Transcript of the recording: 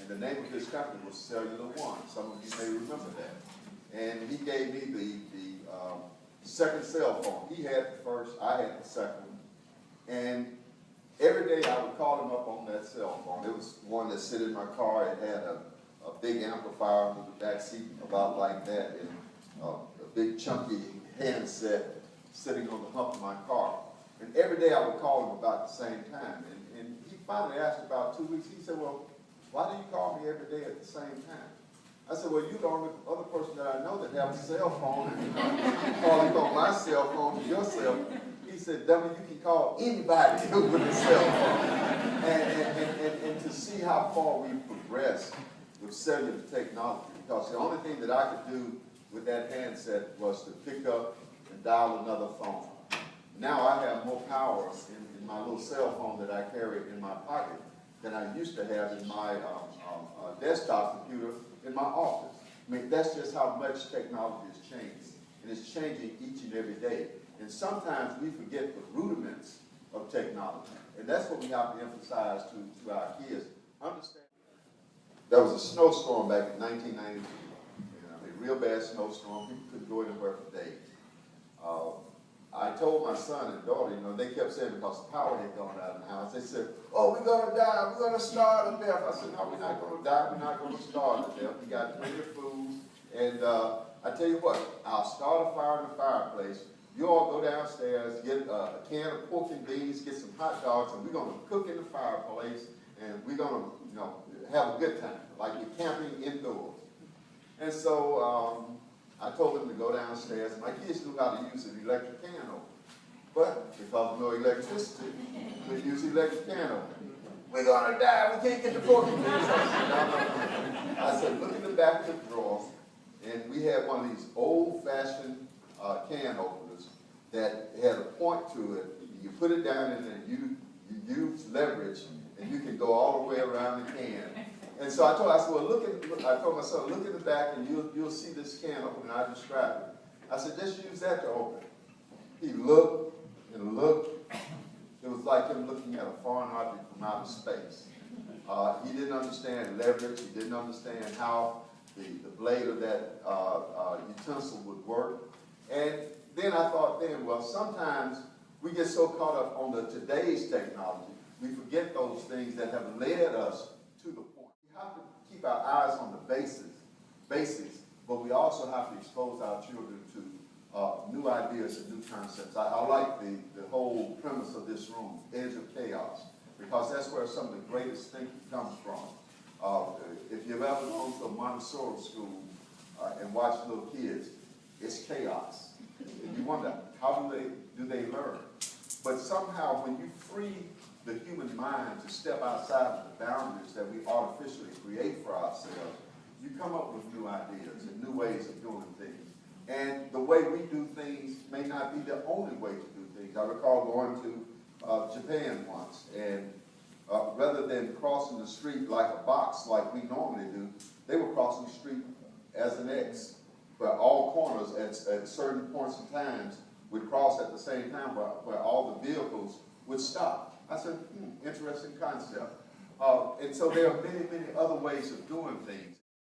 the name of his company was Cellular One. Some of you may remember that. And he gave me the second cell phone. He had the first, I had the second. And every day I would call him up on that cell phone. It was one that sit in my car. It had a big amplifier in the back seat, about like that, and a big chunky handset sitting on the hump of my car. And every day I would call him about the same time. And he finally asked about 2 weeks. He said, well, why do you call me every day at the same time? I said, well, you're the only other person that I know that have a cell phone, and you calling on my cell phone to your cell phone. He said, dummy, you can call anybody with a cell phone. And to see how far we've progressed with cellular technology, because the only thing that I could do with that handset was to pick up and dial another phone. Now I have more power in my little cell phone that I carry in my pocket than I used to have in my desktop computer in my office. I mean, that's just how much technology has changed. And it's changing each and every day. And sometimes we forget the rudiments of technology. And that's what we have to emphasize to our kids. Understand. There was a snowstorm back in 1992. A real bad snowstorm. People couldn't go anywhere for days. I told my son and daughter, they kept saying, because the power had gone out of the house, they said, oh, we're going to die, we're going to starve to death. I said, no, we're not going to die, we're not going to starve to death. We got plenty of food. And I tell you what, I'll start a fire in the fireplace. You all go downstairs, get a can of pork and beans, get some hot dogs, and we're going to cook in the fireplace, and we're going to, have a good time, like we're camping indoors. And so I told them to go downstairs. My kids knew how to use an electric can opener. But because of no electricity, we use electric can opener. We're going to die. We can't get the pork and beans. I said, look in the back of the drawer. And we had one of these old-fashioned can openers that had a point to it. You put it down in there, you use leverage, and you can go all the way around the can. And so I told my son, look in the back and you'll see this can open, and I described it. I said, just use that to open it. He looked and looked. It was like him looking at a foreign object from outer space. He didn't understand leverage. He didn't understand how the blade of that utensil would work. And then I thought well, sometimes we get so caught up on today's technology, we forget those things that have led us to the point. We have to keep our eyes on the basics, but we also have to expose our children to new ideas and new concepts. I like the whole premise of this room, edge of chaos, because that's where some of the greatest thinking comes from. If you've ever gone to a Montessori school and watched little kids, it's chaos. And you wonder, how do they learn? But somehow when you free the human mind to step outside of the boundaries that we artificially create for ourselves, you come up with new ideas and new ways of doing things. And the way we do things may not be the only way to do things. I recall going to Japan once, and rather than crossing the street like a box like we normally do, they were crossing the street as an X, where all corners at certain points in times would cross at the same time, where all the vehicles would stop. I said, interesting concept. And so there are many, many other ways of doing things.